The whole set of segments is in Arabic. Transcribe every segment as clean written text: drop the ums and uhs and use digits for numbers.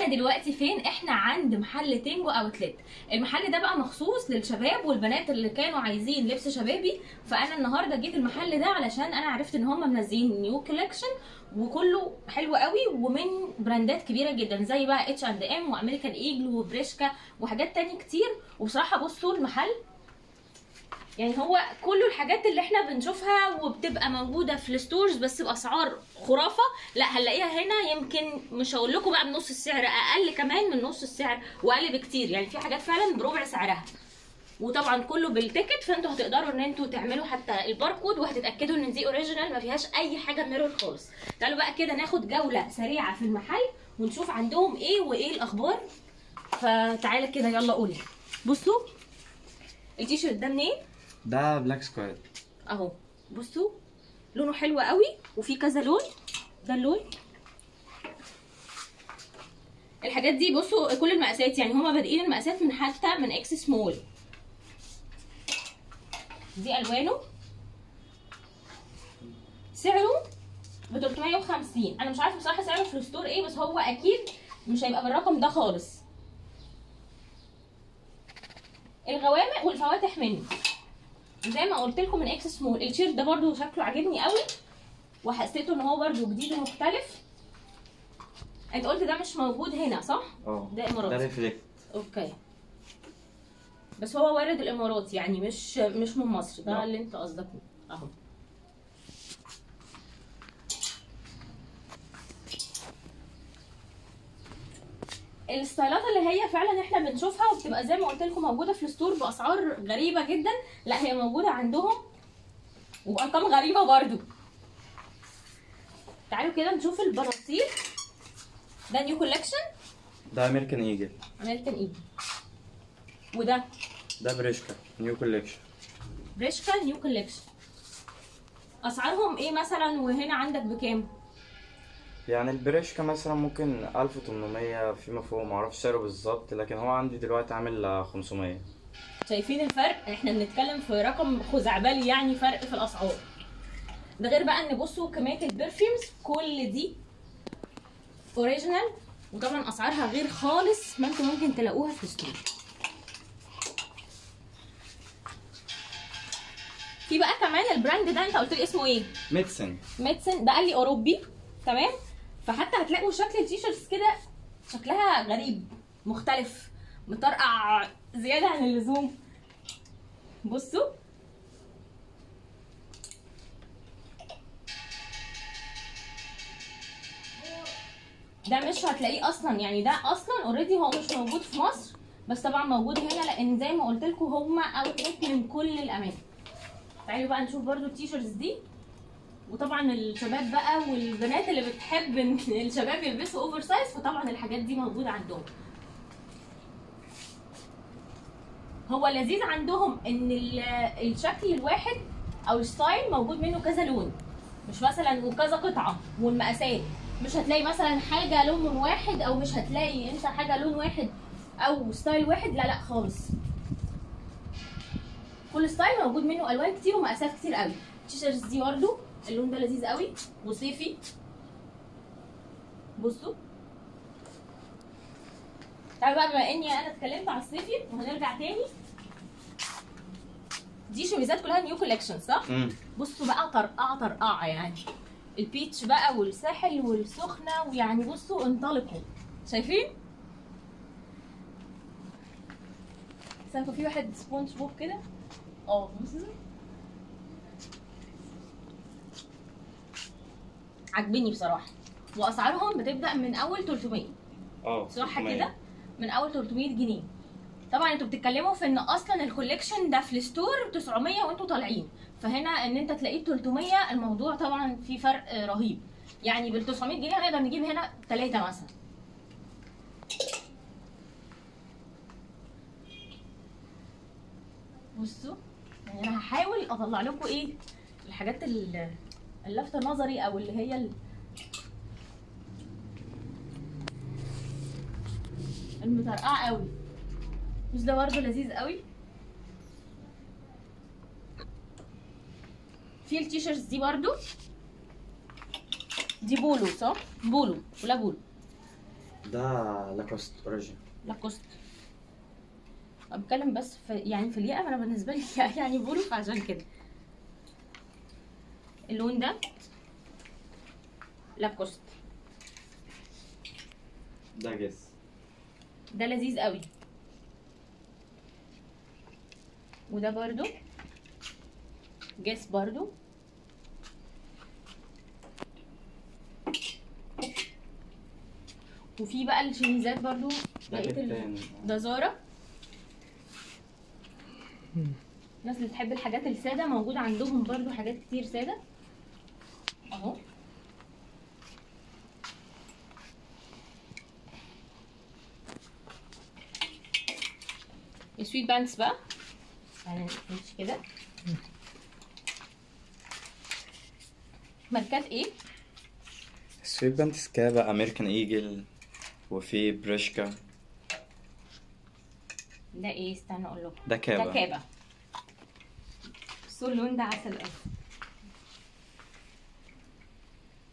دلوقتي فين؟ احنا عند محل تينجو اوتلت. المحل ده بقى مخصوص للشباب والبنات اللي كانوا عايزين لبس شبابي. فانا النهارده جيت المحل ده علشان انا عرفت ان هم منزلين نيو كولكشن وكله حلو قوي ومن براندات كبيره جدا زي بقى H&M وامريكان ايجل وبريشكا وحاجات تاني كتير. وبصراحه بصوا المحل يعني هو كل الحاجات اللي احنا بنشوفها وبتبقى موجوده في الستورز بس باسعار خرافه، لا هنلاقيها هنا يمكن مش هقول لكم بقى بنص السعر، اقل كمان من نص السعر واقل بكتير. يعني في حاجات فعلا بربع سعرها، وطبعا كله بالتيكت، فانتوا هتقدروا ان انتوا تعملوا حتى الباركود وهتتاكدوا ان دي اوريجينال ما فيهاش اي حاجه ميرور خالص. تعالوا بقى كده ناخد جوله سريعه في المحل ونشوف عندهم ايه وايه الاخبار. فتعالى كده يلا قولي. بصوا التيشيرت ده منين؟ ده بلاك سكواد اهو، بصوا لونه حلو قوي وفي كذا لون. ده اللون. الحاجات دي بصوا كل المقاسات، يعني هما بادئين المقاسات من حتى من اكس سمول. دي الوانه. سعره ب 350. انا مش عارفه بصراحه سعره في الستور ايه، بس هو اكيد مش هيبقى بالرقم ده خالص. الغوامق والفواتح منه زي ما قلت لكم من اكس سمول. التيشيرت ده برده شكله عاجبني قوي وحسيته ان هو برده جديد ومختلف. انت قلت ده مش موجود هنا صح؟ ده اماراتي. ده ريفلكت. اوكي، بس هو وارد الامارات يعني مش من مصر. ده اللي انت قصدك اهو. الستايلات اللي هي فعلا احنا بنشوفها وبتبقى زي ما قلت لكم موجوده في الستور باسعار غريبه جدا، لا هي موجوده عندهم وبارقام غريبه برضو. تعالوا كده نشوف البناطيل. ده نيو كولكشن. ده امريكان ايجل. امريكان ايجل. وده بريشكا نيو كولكشن. بريشكا نيو كولكشن. اسعارهم ايه مثلا وهنا عندك بكام؟ يعني البريشكا مثلا ممكن 1800 فيما فوق، معرفش سعره بالظبط، لكن هو عندي دلوقتي عامل 500. شايفين الفرق؟ احنا بنتكلم في رقم خزعبلي يعني، فرق في الاسعار. ده غير بقى ان بصوا كميه البرفيومز كل دي اوريجينال، وطبعا اسعارها غير خالص ما انتم ممكن تلاقوها في الستور. في بقى كمان البراند ده انت قلت لي اسمه ايه؟ ميدسن. ده قال لي اوروبي تمام. فحتى هتلاقوا شكل التيشيرتس كده شكلها غريب مختلف مطرقع زياده عن اللزوم. بصوا ده مش هتلاقيه اصلا، يعني ده اصلا اوريدي هو مش موجود في مصر، بس طبعا موجود هنا لان زي ما قلت لكم هم اوتلت من كل الاماكن. تعالوا بقى نشوف برده التيشيرتس دي. وطبعا الشباب بقى والبنات اللي بتحب ان الشباب يلبسوا اوفر سايز، فطبعا الحاجات دي موجوده عندهم. هو لذيذ عندهم ان الشكل الواحد او الستايل موجود منه كذا لون، مش مثلا وكذا قطعه. والمقاسات مش هتلاقي مثلا حاجه لون واحد، او مش هتلاقي انت حاجه لون واحد او ستايل واحد، لا خالص. كل ستايل موجود منه الوان كتير ومقاسات كتير قوي. التيشيرتس دي برده اللون ده لذيذ قوي وصيفي. بصوا تعالوا بقى بما اني انا اتكلمت على الصيفي وهنرجع تاني. دي شميزات كلها نيو كولكشن صح؟ بصوا بقى طرقعه يعني. البيتش بقى والساحل والسخنه، ويعني بصوا انطلقوا. شايفين؟ سامعوا في واحد سبونج بوب كده. بصوا عاجبني بصراحه. واسعارهم بتبدا من اول 300. صح كده؟ من اول 300 جنيه. طبعا انتوا بتتكلموا في ان اصلا الكوليكشن ده في الستور 900 وانتوا طالعين، فهنا ان انت تلاقيه 300 الموضوع طبعا في فرق رهيب. يعني بال 900 جنيه هنقدر نجيب هنا 3 مثلا. بصوا يعني انا هحاول اطلع لكم ايه الحاجات اللافته نظري او اللي هي المطرقعه قوي. بس ده برضه لذيذ قوي. في التيشيرتس دي برضه دي بولو صح؟ بولو ولا بولو؟ ده لاكوست اوريجين. لاكوست. بتكلم بس في يعني في الياقه، انا بالنسبه لي يعني بقوله فعشان كده. اللون ده لاكوست، ده جس، ده لذيذ قوي. وده برضو جس برضو. وفي بقى الشميزات برضو لقيت ده زارا. الناس اللي بتحب الحاجات الساده موجود عندهم برضو حاجات كتير ساده اهو. السويت بانتس بقى يعني مش كده. ماركات ايه؟ سويت بانتس كابا، امريكان ايجل، وفي بريشكا. ده ايه؟ استنى اقول لكم. ده كابا. ده كابا. بصوا اللون ده عسل قوي.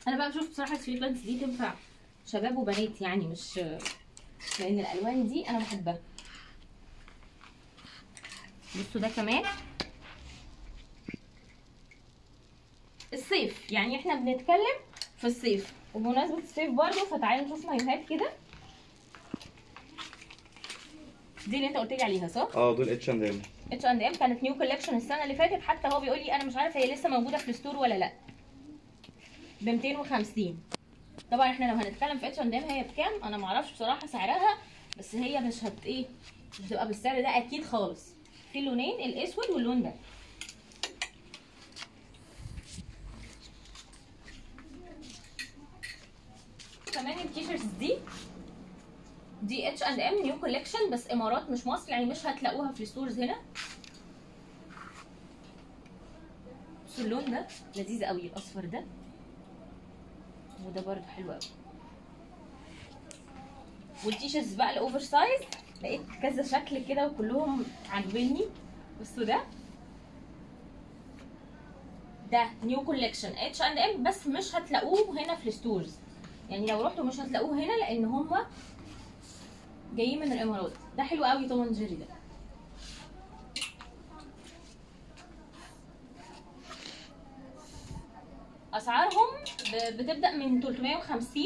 انا بقى بشوف بصراحه السويت بانتس دي تنفع شباب وبنات يعني، مش لان الالوان دي انا بحبها. بصوا ده كمان الصيف، يعني احنا بنتكلم في الصيف، وبمناسبه الصيف برضه فتعالوا نشوف مايوهات كده. دي اللي انت قلت لي عليها صح؟ دول H&M. H&M كانت نيو كولكشن السنه اللي فاتت، حتى هو بيقول لي انا مش عارف هي لسه موجوده في الستور ولا لا. ب 250. طبعا احنا لو هنتكلم في H&M هي بكام انا معرفش بصراحه سعرها، بس هي مش مش هتبقى بالسعر ده اكيد خالص. في لونين، الاسود واللون ده. كمان التيشيرتس دي H&M نيو كولكشن بس امارات مش مصر، يعني مش هتلاقوها في الستورز هنا. بصوا اللون ده لذيذ قوي، الاصفر ده، وده برضه حلو قوي. والتيشيرتس بقى الاوفر سايز لقيت كذا شكل كده وكلهم عاجبني. بصوا ده نيو كولكشن H&M بس مش هتلاقوه هنا في الستورز، يعني لو رحتوا مش هتلاقوه هنا لان هما جايين من الامارات. ده حلو قوي توم اند جيري ده. اسعارهم بتبدا من 350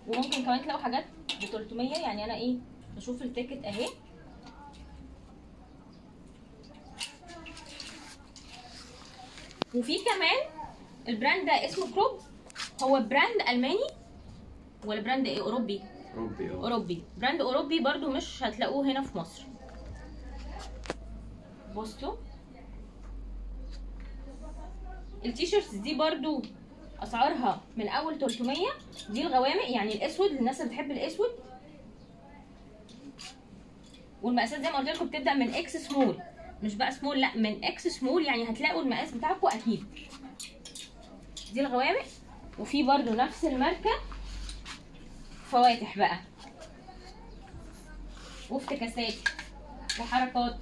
وممكن كمان تلاقوا حاجات ب 300. يعني انا بشوف التيكت اهي. وفي كمان البراند ده اسمه كروب. هو براند الماني ولا براند ايه؟ اوروبي. اوروبي. براند اوروبي برضو مش هتلاقوه هنا في مصر. بصوا التيشيرتس دي برضو اسعارها من اول 300. دي الغوامق يعني الاسود للناس اللي بتحب الاسود. والمقاسات زي ما قلت لكم بتبدا من اكس سمول، مش بقى سمول، لا من اكس سمول، يعني هتلاقوا المقاس بتاعكم اكيد. دي الغوامق. وفي برضو نفس الماركه فواتح بقى وافتكاسات وحركات.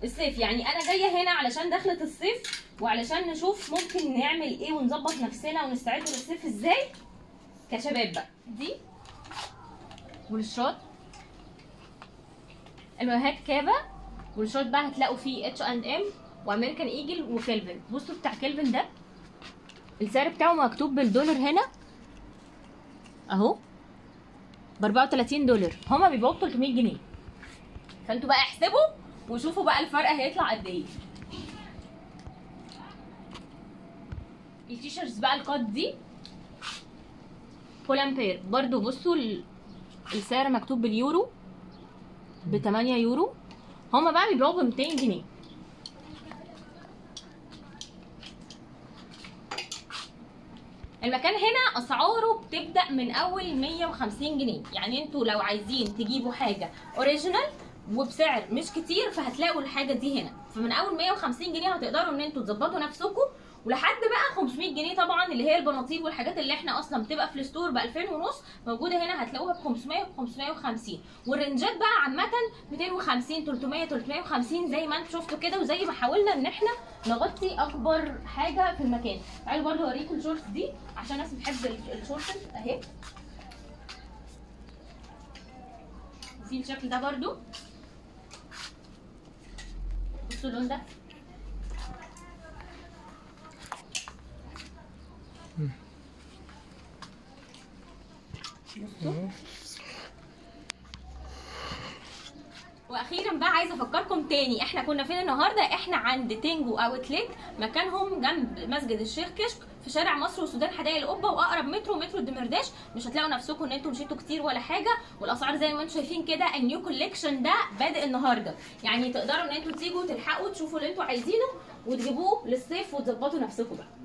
الصيف يعني انا جايه هنا علشان دخلة الصيف وعلشان نشوف ممكن نعمل ايه ونظبط نفسنا ونستعد للصيف ازاي كشباب بقى. دي والشوت المايوهات كابا، والشوت بقى هتلاقوا فيه H&M وامريكان ايجل وكيلفن. بصوا بتاع كيلفن ده السعر بتاعه مكتوب بالدولار هنا اهو ب 34 دولار. هما بيبيعوه ب 300 جنيه. فانتوا بقى احسبوا وشوفوا بقى الفرق هيطلع قد ايه. التيشيرتس بقى القط دي بولامبير برضو. بصوا السعر مكتوب باليورو ب 8 يورو. هما بقى بيبيعوه ب 200 جنيه. المكان هنا اسعاره بتبدا من اول 150 جنيه. يعني انتوا لو عايزين تجيبوا حاجه اوريجينال وبسعر مش كتير فهتلاقوا الحاجه دي هنا. فمن اول 150 جنيه هتقدروا ان انتوا تظبطوا نفسكم ولحد بقى 500 جنيه طبعا، اللي هي البناطيل والحاجات اللي احنا اصلا بتبقى في الستور ب 2000 ونص، موجوده هنا هتلاقوها ب 500 و 550. والرنجات بقى عامه 250 300 350 زي ما انتم شفتوا كده، وزي ما حاولنا ان احنا نغطي اكبر حاجه في المكان. تعالوا برده اوريكم الشورتس دي عشان الناس بتحب الشورتس اهي. وفي الشكل ده برده، بصوا اللون ده بصوا. واخيرا بقى عايزه افكركم تاني احنا كنا فين النهارده. احنا عند تينجو اوتلت، مكانهم جنب مسجد الشيخ كشك في شارع مصر والسودان حدائق القبه، واقرب مترو الدمرداش. مش هتلاقوا نفسكم ان انتم مشيتوا كتير ولا حاجه، والاسعار زي ما انتم شايفين كده. النيو كوليكشن ده بادئ النهارده، يعني تقدروا ان انتم تيجوا تلحقوا تشوفوا اللي انتم عايزينه وتجيبوه للصيف وتظبطوا نفسكم بقى.